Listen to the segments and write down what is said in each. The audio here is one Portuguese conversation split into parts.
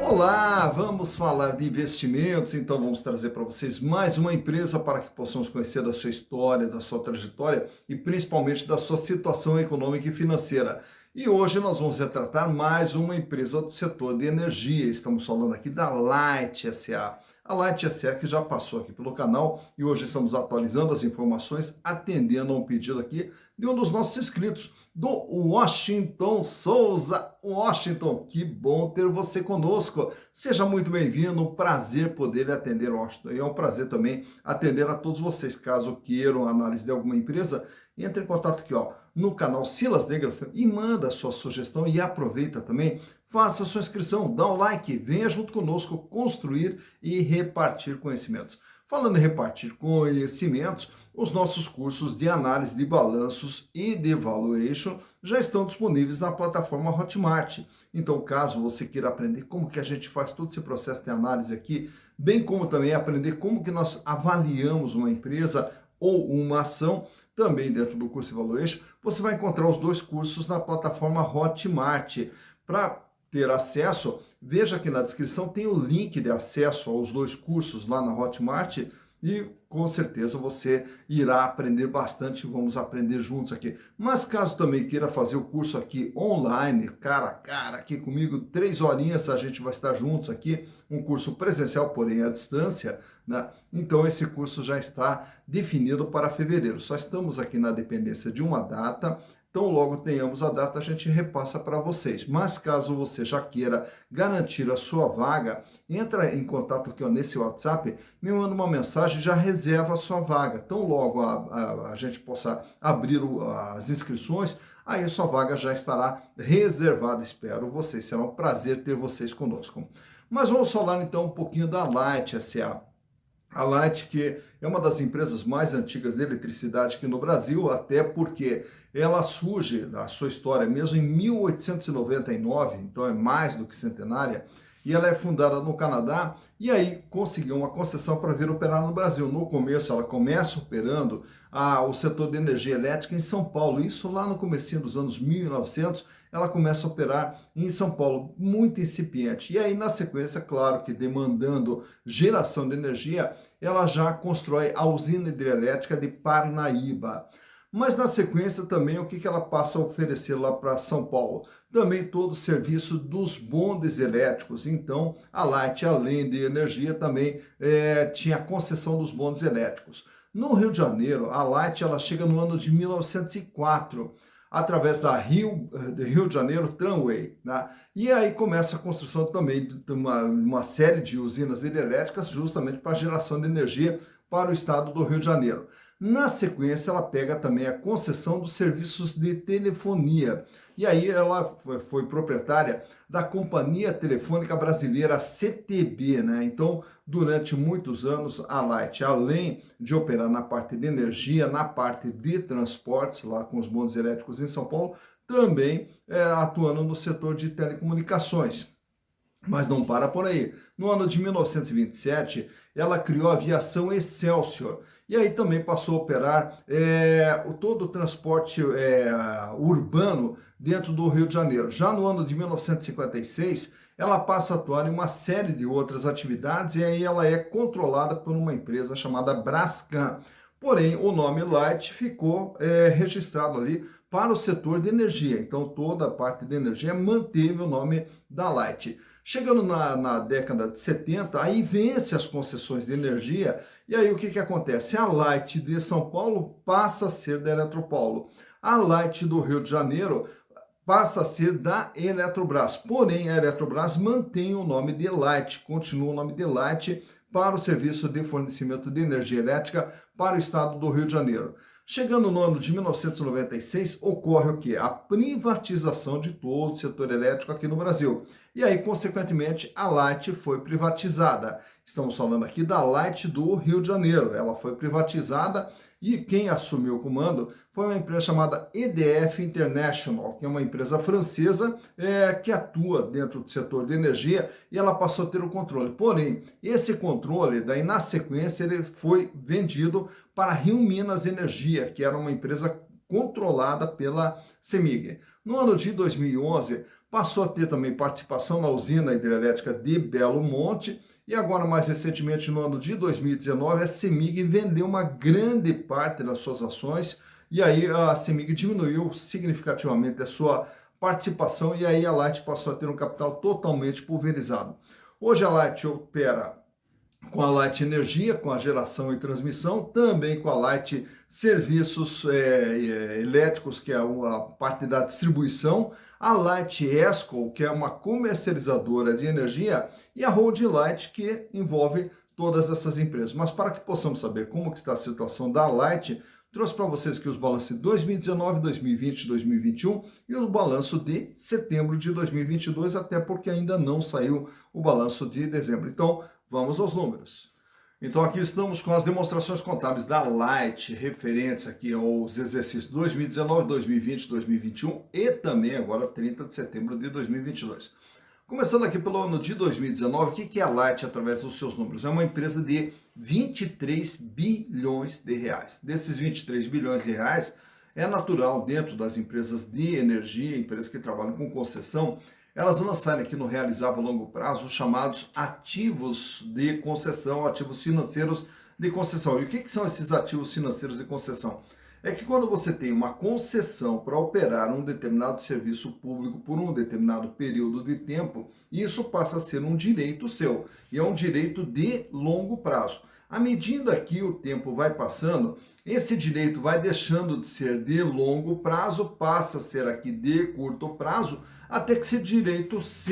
Olá, vamos falar de investimentos, então vamos trazer para vocês mais uma empresa para que possamos conhecer da sua história, da sua trajetória e principalmente da sua situação econômica e financeira. E hoje nós vamos retratar mais uma empresa do setor de energia. Estamos falando aqui da Light SA. A Light SA que já passou aqui pelo canal e hoje estamos atualizando as informações, atendendo a um pedido aqui de um dos nossos inscritos, do Washington Souza. Washington, que bom ter você conosco. Seja muito bem-vindo, um prazer poder atender, Washington. E é um prazer também atender a todos vocês. Caso queiram análise de alguma empresa, entre em contato aqui, ó, no canal Silas Negrafo e manda a sua sugestão e aproveita também, faça a sua inscrição, dá um like, venha junto conosco construir e repartir conhecimentos. Falando em repartir conhecimentos, os nossos cursos de análise de balanços e de valuation já estão disponíveis na plataforma Hotmart. Então, caso você queira aprender como que a gente faz todo esse processo de análise aqui, bem como também aprender como que nós avaliamos uma empresa ou uma ação, também dentro do curso de valuation, você vai encontrar os dois cursos na plataforma Hotmart. Para ter acesso, veja aqui na descrição, tem o link de acesso aos dois cursos lá na Hotmart e com certeza você irá aprender bastante, vamos aprender juntos aqui. Mas caso também queira fazer o curso aqui online, cara a cara, aqui comigo, 3 horinhas a gente vai estar juntos aqui, um curso presencial, porém à distância, né? Então esse curso já está definido para fevereiro, só estamos aqui na dependência de uma data. Então, logo tenhamos a data, a gente repassa para vocês. Mas caso você já queira garantir a sua vaga, entra em contato aqui ó, nesse WhatsApp, me manda uma mensagem, já reserva a sua vaga. Então, logo a gente possa abrir as inscrições, aí a sua vaga já estará reservada. Espero vocês, será um prazer ter vocês conosco. Mas vamos falar então um pouquinho da Light SA. A Light, que é uma das empresas mais antigas de eletricidade aqui no Brasil, até porque ela surge da sua história mesmo em 1899, então é mais do que centenária, e ela é fundada no Canadá, e aí conseguiu uma concessão para vir operar no Brasil. No começo, ela começa operando o setor de energia elétrica em São Paulo, isso lá no comecinho dos anos 1900, ela começa a operar em São Paulo, muito incipiente. E aí, na sequência, claro que demandando geração de energia, ela já constrói a usina hidrelétrica de Parnaíba. Mas na sequência também o que ela passa a oferecer lá para São Paulo? Também todo o serviço dos bondes elétricos. Então a Light, além de energia, também tinha a concessão dos bondes elétricos. No Rio de Janeiro, a Light ela chega no ano de 1904, através da Rio de Janeiro Tramway, né? E aí começa a construção também de uma série de usinas hidrelétricas justamente para geração de energia para o estado do Rio de Janeiro. Na sequência, ela pega também a concessão dos serviços de telefonia. E aí ela foi proprietária da Companhia Telefônica Brasileira, CTB, né? Então, durante muitos anos, a Light, além de operar na parte de energia, na parte de transportes, lá com os bondes elétricos em São Paulo, também atuando no setor de telecomunicações. Mas não para por aí. No ano de 1927, ela criou a aviação Excelsior. E aí também passou a operar todo o transporte urbano dentro do Rio de Janeiro. Já no ano de 1956, ela passa a atuar em uma série de outras atividades e aí ela é controlada por uma empresa chamada Brascan. Porém, o nome Light ficou registrado ali para o setor de energia. Então, toda a parte de energia manteve o nome da Light. Chegando na década de 70, aí vence as concessões de energia, e aí o que acontece? A Light de São Paulo passa a ser da Eletropaulo. A Light do Rio de Janeiro passa a ser da Eletrobras. Porém, a Eletrobras mantém o nome de Light, continua o nome de Light para o serviço de fornecimento de energia elétrica para o estado do Rio de Janeiro. Chegando no ano de 1996, ocorre o quê? A privatização de todo o setor elétrico aqui no Brasil. E aí, consequentemente, a Light foi privatizada. Estamos falando aqui da Light do Rio de Janeiro. Ela foi privatizada e quem assumiu o comando foi uma empresa chamada EDF International, que é uma empresa francesa que atua dentro do setor de energia e ela passou a ter o controle. Porém, esse controle, daí na sequência, ele foi vendido para Rio Minas Energia, que era uma empresa controlada pela CEMIG. No ano de 2011, passou a ter também participação na usina hidrelétrica de Belo Monte e agora, mais recentemente, no ano de 2019, a CEMIG vendeu uma grande parte das suas ações e aí a CEMIG diminuiu significativamente a sua participação e aí a Light passou a ter um capital totalmente pulverizado. Hoje a Light opera com a Light Energia, com a geração e transmissão, também com a Light Serviços Elétricos, que é a parte da distribuição, a Light Esco, que é uma comercializadora de energia, e a Hold Light, que envolve todas essas empresas. Mas para que possamos saber como que está a situação da Light, trouxe para vocês aqui os balanços de 2019, 2020, 2021 e o balanço de setembro de 2022, até porque ainda não saiu o balanço de dezembro. Então, vamos aos números. Então, aqui estamos com as demonstrações contábeis da Light, referentes aqui aos exercícios 2019, 2020, 2021 e também agora 30 de setembro de 2022. Começando aqui pelo ano de 2019, o que é a Light através dos seus números? É uma empresa de 23 bilhões de reais. Desses 23 bilhões de reais, é natural dentro das empresas de energia, empresas que trabalham com concessão, elas lançarem aqui no realizável a longo prazo os chamados ativos de concessão, ativos financeiros de concessão. E o que são esses ativos financeiros de concessão? É que quando você tem uma concessão para operar um determinado serviço público por um determinado período de tempo, isso passa a ser um direito seu, e é um direito de longo prazo. À medida que o tempo vai passando, esse direito vai deixando de ser de longo prazo, passa a ser aqui de curto prazo, até que esse direito se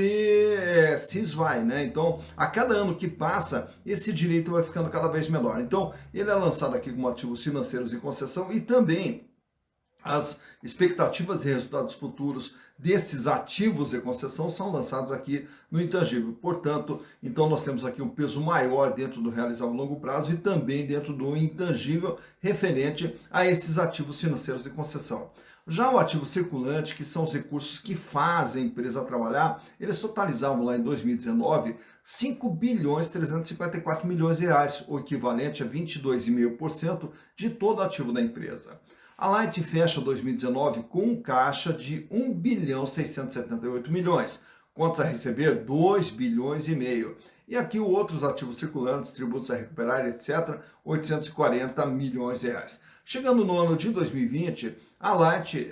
esvai, né? Então, a cada ano que passa, esse direito vai ficando cada vez menor. Então, ele é lançado aqui como ativos financeiros de concessão e também as expectativas e resultados futuros desses ativos de concessão são lançados aqui no intangível. Portanto, então nós temos aqui um peso maior dentro do realizável a longo prazo e também dentro do intangível referente a esses ativos financeiros de concessão. Já o ativo circulante, que são os recursos que fazem a empresa trabalhar, eles totalizavam lá em 2019 5 bilhões 354 milhões de reais, o equivalente a 22,5% de todo o ativo da empresa. A Light fecha 2019 com um caixa de 1 bilhão 678 milhões, contas a receber 2 bilhões e meio. E aqui outros ativos circulantes, tributos a recuperar, etc., 840 milhões de reais. Chegando no ano de 2020, a Light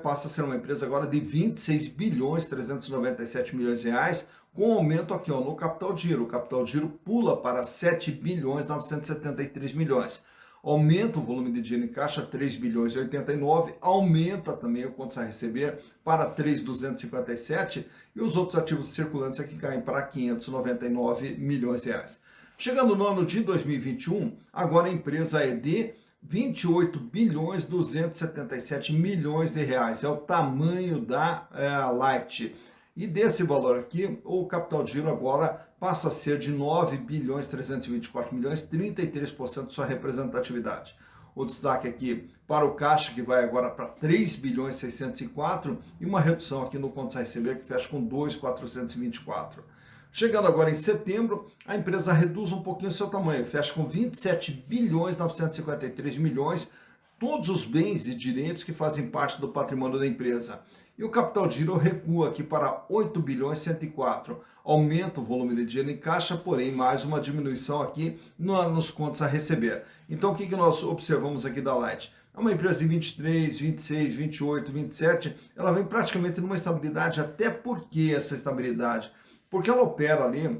passa a ser uma empresa agora de 26 bilhões 397 milhões de reais, com aumento aqui no capital de giro. O capital de giro pula para 7 bilhões 973 milhões. Aumenta o volume de dinheiro em caixa, 3 bilhões e 89, aumenta também o contas a receber para 3,257 e os outros ativos circulantes aqui caem para 599 milhões de reais. Chegando no ano de 2021, agora a empresa é de 28 bilhões 277 milhões de reais, é o tamanho da Light. E desse valor aqui, o capital de giro agora passa a ser de 9 bilhões 324 milhões, 33% de sua representatividade. O destaque aqui para o caixa, que vai agora para 3 bilhões 604 e uma redução aqui no contas a receber, que fecha com 2,424. Chegando agora em setembro, a empresa reduz um pouquinho o seu tamanho, fecha com 27 bilhões 953 milhões, todos os bens e direitos que fazem parte do patrimônio da empresa. E o capital de giro recua aqui para 8 bilhões 104. Aumenta o volume de dinheiro em caixa, porém mais uma diminuição aqui nos contas a receber. Então o que nós observamos aqui da Light? É uma empresa de 23, 26, 28, 27, ela vem praticamente numa estabilidade. Até por que essa estabilidade? Porque ela opera ali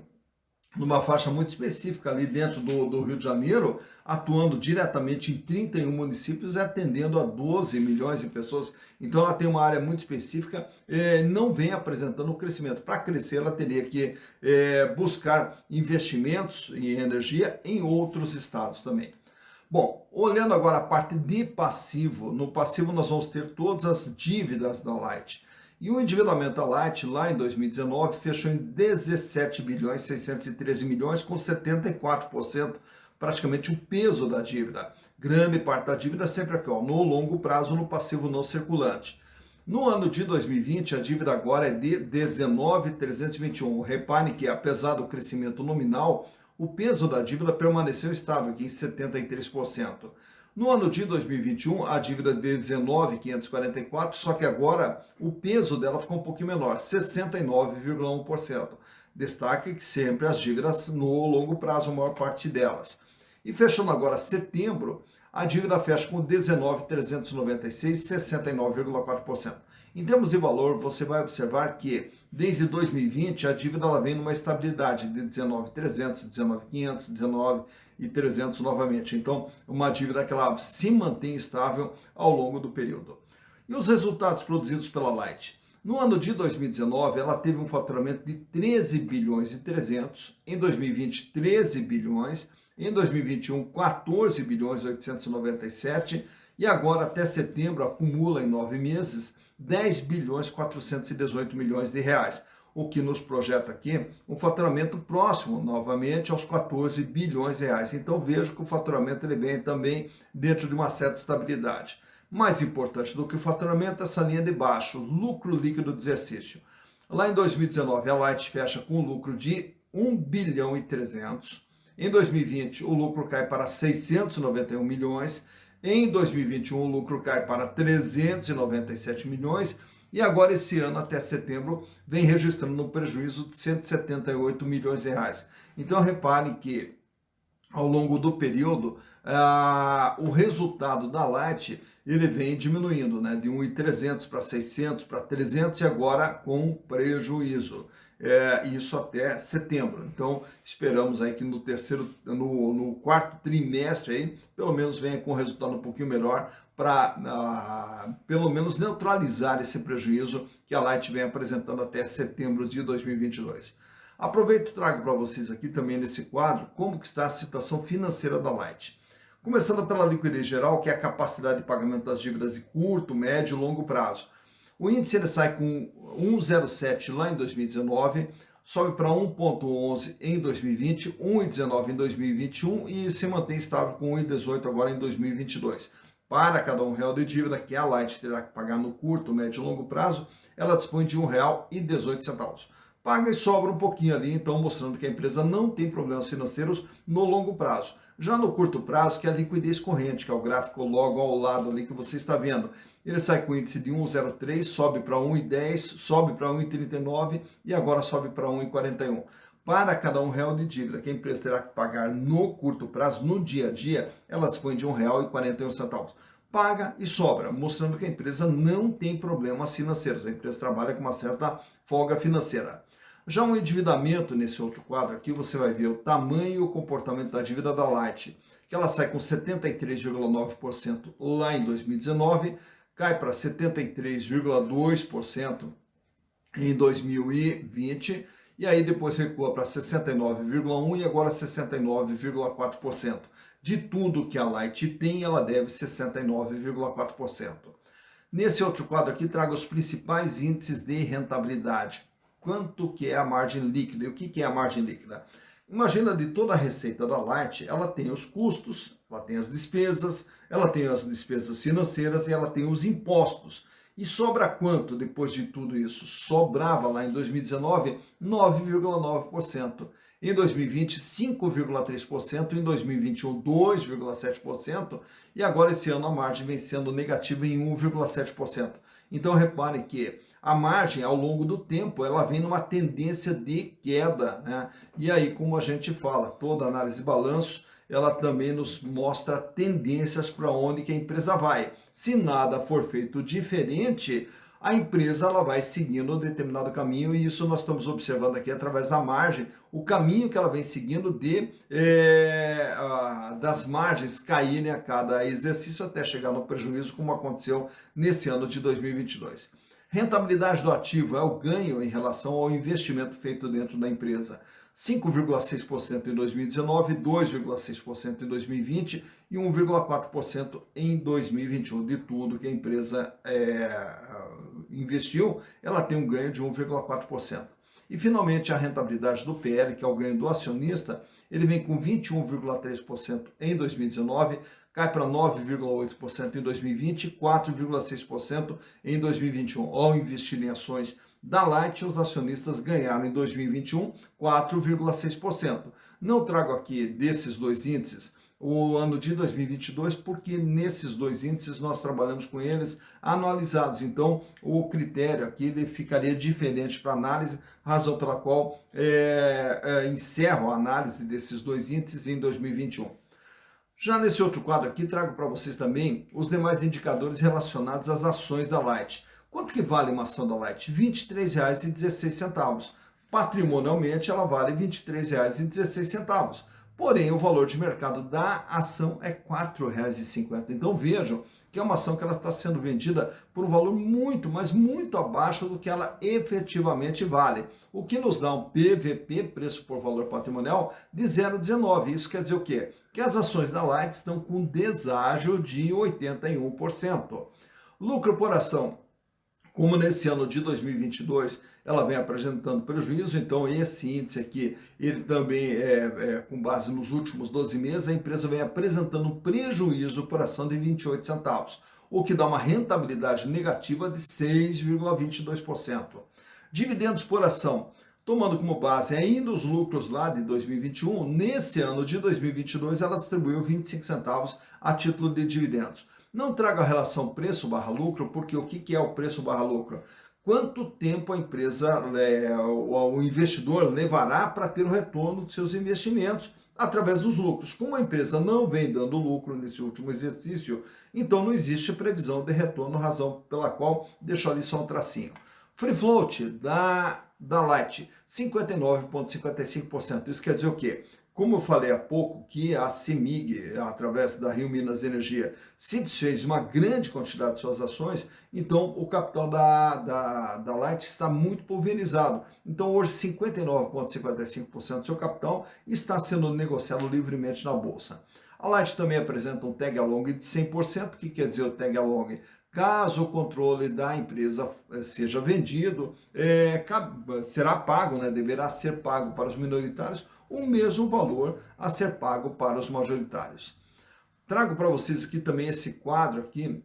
numa faixa muito específica ali dentro do Rio de Janeiro, atuando diretamente em 31 municípios e atendendo a 12 milhões de pessoas. Então ela tem uma área muito específica, não vem apresentando crescimento. Para crescer, ela teria que buscar investimentos em energia em outros estados também. Bom, olhando agora a parte de passivo, no passivo nós vamos ter todas as dívidas da Light. E o endividamento da Light, lá em 2019, fechou em 17 bilhões 613 milhões, com 74%, praticamente o peso da dívida. Grande parte da dívida sempre aqui, no longo prazo, no passivo não circulante. No ano de 2020, a dívida agora é de 19.321. Repare que, apesar do crescimento nominal, o peso da dívida permaneceu estável, aqui em 73%. No ano de 2021, a dívida de 19.544, só que agora o peso dela ficou um pouquinho menor, 69,1%. Destaque que sempre as dívidas no longo prazo, a maior parte delas. E fechando agora setembro, a dívida fecha com 19.396, 69,4%. Em termos de valor, você vai observar que desde 2020 a dívida ela vem numa estabilidade de 19.300, 19.500, 19.300 novamente. Então, uma dívida que ela se mantém estável ao longo do período. E os resultados produzidos pela Light? No ano de 2019, ela teve um faturamento de 13 bilhões e 300, em 2020, 13 bilhões, em 2021, 14 bilhões e 897, e agora até setembro acumula em 9 meses 10 bilhões 418 milhões de reais, o que nos projeta aqui um faturamento próximo novamente aos 14 bilhões de reais. Então vejo que o faturamento ele vem também dentro de uma certa estabilidade. Mais importante do que o faturamento, essa linha de baixo, lucro líquido do exercício. Lá em 2019, a Light fecha com um lucro de 1 bilhão e 300. Em 2020, o lucro cai para 691 milhões. Em 2021, o lucro cai para 397 milhões. E agora, esse ano, até setembro, vem registrando um prejuízo de 178 milhões de reais. Então, repare que, ao longo do período, o resultado da Light ele vem diminuindo, né? De 1.300 para 600, para 300 e agora com prejuízo. Isso até setembro. Então, esperamos aí que no quarto trimestre aí, pelo menos venha com um resultado um pouquinho melhor para pelo menos neutralizar esse prejuízo que a Light vem apresentando até setembro de 2022. Aproveito e trago para vocês aqui também nesse quadro como que está a situação financeira da Light. Começando pela liquidez geral, que é a capacidade de pagamento das dívidas de curto, médio e longo prazo. O índice ele sai com 1,07 lá em 2019, sobe para 1,11 em 2020, 1,19 em 2021 e se mantém estável com 1,18 agora em 2022. Para cada R$1 de dívida que a Light terá que pagar no curto, médio e longo prazo, ela dispõe de R$1,18. Paga e sobra um pouquinho ali, então mostrando que a empresa não tem problemas financeiros no longo prazo. Já no curto prazo, que é a liquidez corrente, que é o gráfico logo ao lado ali que você está vendo. Ele sai com o índice de 1,03, sobe para 1,10, sobe para 1,39 e agora sobe para 1,41. Para cada R$1 de dívida que a empresa terá que pagar no curto prazo, no dia a dia, ela dispõe de R$1,41. Paga e sobra, mostrando que a empresa não tem problemas financeiros. A empresa trabalha com uma certa folga financeira. Já o endividamento, nesse outro quadro aqui, você vai ver o tamanho e o comportamento da dívida da Light, que ela sai com 73,9% lá em 2019, cai para 73,2% em 2020, e aí depois recua para 69,1% e agora 69,4%. De tudo que a Light tem, ela deve 69,4%. Nesse outro quadro aqui, trago os principais índices de rentabilidade. Quanto que é a margem líquida? E o que é a margem líquida? Imagina de toda a receita da Light, ela tem os custos, ela tem as despesas financeiras e ela tem os impostos. E sobra quanto depois de tudo isso? Sobrava lá em 2019 9,9%. Em 2020, 5,3%, em 2021, 2,7%, e agora esse ano a margem vem sendo negativa em 1,7%. Então repare que a margem ao longo do tempo ela vem numa tendência de queda, né? E aí, como a gente fala, toda análise de balanço ela também nos mostra tendências para onde que a empresa vai. Se nada for feito diferente, a empresa ela vai seguindo um determinado caminho e isso nós estamos observando aqui através da margem, o caminho que ela vem seguindo das margens caírem a cada exercício até chegar no prejuízo, como aconteceu nesse ano de 2022. Rentabilidade do ativo é o ganho em relação ao investimento feito dentro da empresa. 5,6% em 2019, 2,6% em 2020 e 1,4% em 2021. De tudo que a empresa investiu, ela tem um ganho de 1,4%. E finalmente a rentabilidade do PL, que é o ganho do acionista, ele vem com 21,3% em 2019, cai para 9,8% em 2020 e 4,6% em 2021. Ao investir em ações da Light, os acionistas ganharam em 2021 4,6%. Não trago aqui desses dois índices o ano de 2022, porque nesses dois índices nós trabalhamos com eles anualizados. Então, o critério aqui ele ficaria diferente para análise, razão pela qual encerro a análise desses dois índices em 2021. Já nesse outro quadro aqui, trago para vocês também os demais indicadores relacionados às ações da Light. Quanto que vale uma ação da Light? R$ 23,16. Patrimonialmente, ela vale R$ 23,16. Porém, o valor de mercado da ação é R$ 4,50. Então, vejam que é uma ação que ela está sendo vendida por um valor muito, mas muito abaixo do que ela efetivamente vale. O que nos dá um PVP, preço por valor patrimonial, de 0,19. Isso quer dizer o quê? Que as ações da Light estão com deságio de 81%. Lucro por ação. Como nesse ano de 2022 ela vem apresentando prejuízo, então esse índice aqui, ele também com base nos últimos 12 meses, a empresa vem apresentando um prejuízo por ação de 28 centavos, o que dá uma rentabilidade negativa de 6,22%. Dividendos por ação, tomando como base ainda os lucros lá de 2021, nesse ano de 2022 ela distribuiu 25 centavos a título de dividendos. Não trago a relação preço/lucro, porque o que é o preço/lucro? Quanto tempo a empresa, o investidor levará para ter o retorno de seus investimentos através dos lucros. Como a empresa não vem dando lucro nesse último exercício, então não existe previsão de retorno, razão pela qual deixo ali só um tracinho. Free float da Light, 59,55%. Isso quer dizer o quê? Como eu falei há pouco que a CEMIG, através da Rio Minas Energia, se desfez de uma grande quantidade de suas ações, então o capital da Light está muito pulverizado. Então hoje 59,55% do seu capital está sendo negociado livremente na Bolsa. A Light também apresenta um tag along de 100%. O que quer dizer o tag along? Caso o controle da empresa seja vendido, será pago, deverá ser pago para os minoritários o mesmo valor a ser pago para os majoritários. Trago para vocês aqui também esse quadro aqui,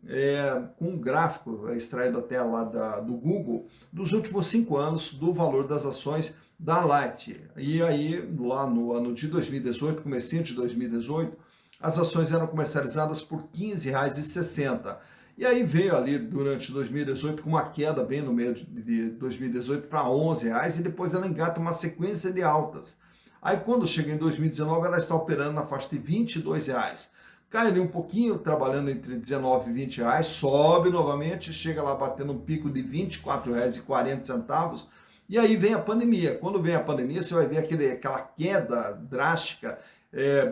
com um gráfico extraído até lá do Google, dos últimos 5 anos do valor das ações da Light. E aí, lá no ano de 2018, comecinho de 2018, as ações eram comercializadas por R$ 15,60. E aí veio ali durante 2018 com uma queda bem no meio de 2018 para R$ 11,00 e depois ela engata uma sequência de altas. Aí quando chega em 2019 ela está operando na faixa de R$ 22,00. Cai ali um pouquinho, trabalhando entre R$19 e R$20, sobe novamente, chega lá batendo um pico de R$ 24,40. E aí vem a pandemia. Quando vem a pandemia você vai ver aquela queda drástica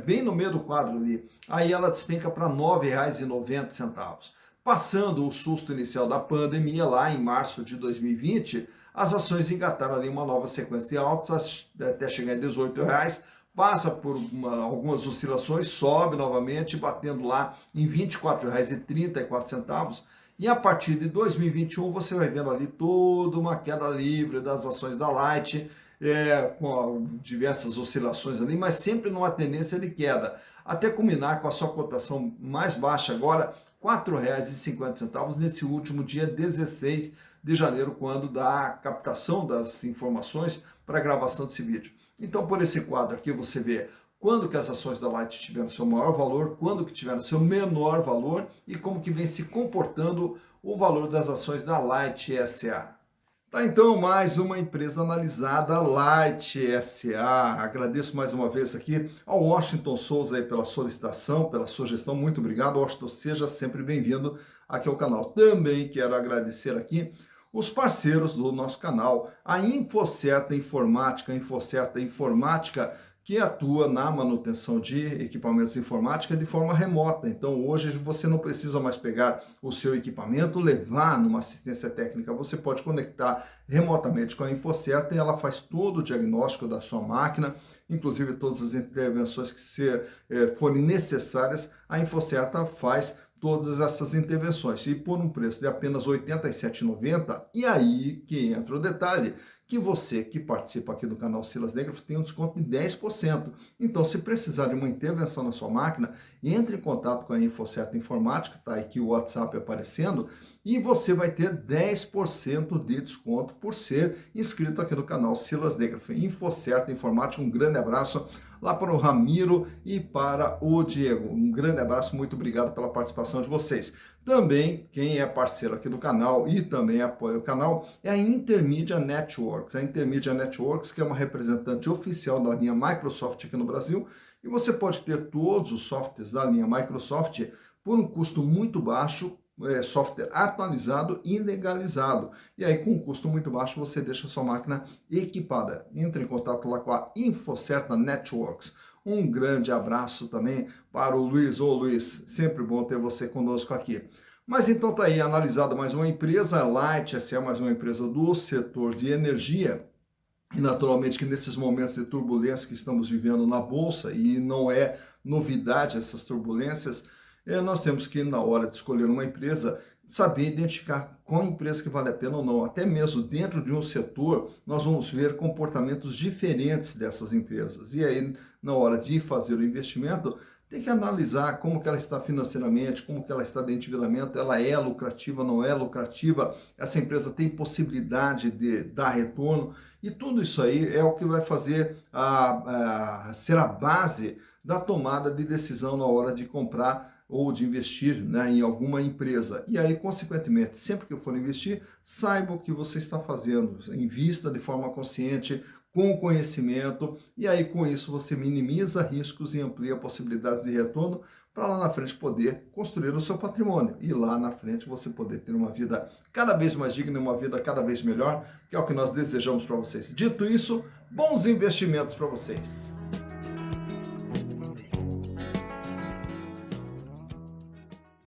bem no meio do quadro ali. Aí ela despenca para R$ 9,90. Passando o susto inicial da pandemia, lá em março de 2020, as ações engataram ali uma nova sequência de altas, até chegar em R$18, passa por algumas oscilações, sobe novamente, batendo lá em R$ 24,34. E a partir de 2021, você vai vendo ali toda uma queda livre das ações da Light, com diversas oscilações ali, mas sempre numa tendência de queda, até culminar com a sua cotação mais baixa agora, R$ 4,50 nesse último dia 16 de janeiro, quando da captação das informações para a gravação desse vídeo. Então, por esse quadro aqui, você vê quando que as ações da Light tiveram seu maior valor, quando que tiveram seu menor valor e como que vem se comportando o valor das ações da Light SA. Tá, então, mais uma empresa analisada, Light SA. Agradeço mais uma vez aqui ao Washington Souza aí pela solicitação, pela sugestão. Muito obrigado, Washington. Seja sempre bem-vindo aqui ao canal. Também quero agradecer aqui os parceiros do nosso canal, a Infocerta Informática, que atua na manutenção de equipamentos de informática de forma remota. Então, hoje você não precisa mais pegar o seu equipamento, levar numa assistência técnica. Você pode conectar remotamente com a Infocerta e ela faz todo o diagnóstico da sua máquina, inclusive todas as intervenções que forem necessárias, a Infocerta faz todas essas intervenções, e por um preço de apenas R$ 87,90, e aí que entra o detalhe, que você que participa aqui do canal Silas Negro tem um desconto de 10%. Então, se precisar de uma intervenção na sua máquina, entre em contato com a Infocerta Informática, tá aqui o WhatsApp aparecendo, e você vai ter 10% de desconto por ser inscrito aqui no canal Silas Degraff. InfoCerta Informática, um grande abraço lá para o Ramiro e para o Diego. Um grande abraço, muito obrigado pela participação de vocês. Também, quem é parceiro aqui do canal e também apoia o canal, é a Intermedia Networks. A Intermedia Networks, que é uma representante oficial da linha Microsoft aqui no Brasil, e você pode ter todos os softwares da linha Microsoft por um custo muito baixo, software atualizado e legalizado. E aí, com um custo muito baixo, você deixa a sua máquina equipada. Entre em contato lá com a InfoCerta Networks. Um grande abraço também para o Luiz. Ô Luiz, sempre bom ter você conosco aqui. Mas então tá aí, analisado mais uma empresa, a Light SE, mais uma empresa do setor de energia. E naturalmente que nesses momentos de turbulência que estamos vivendo na Bolsa, e não é novidade essas turbulências, nós temos que, na hora de escolher uma empresa, saber identificar qual empresa que vale a pena ou não. Até mesmo dentro de um setor, nós vamos ver comportamentos diferentes dessas empresas. E aí, na hora de fazer o investimento, tem que analisar como que ela está financeiramente, como que ela está de endividamento, ela é lucrativa, não é lucrativa, essa empresa tem possibilidade de dar retorno, e tudo isso aí é o que vai fazer ser a base da tomada de decisão na hora de comprar ou de investir, né, em alguma empresa. E aí, consequentemente, sempre que eu for investir, saiba o que você está fazendo, invista de forma consciente, com conhecimento, e aí com isso você minimiza riscos e amplia possibilidades de retorno para lá na frente poder construir o seu patrimônio e lá na frente você poder ter uma vida cada vez mais digna, uma vida cada vez melhor, que é o que nós desejamos para vocês. Dito isso, bons investimentos para vocês.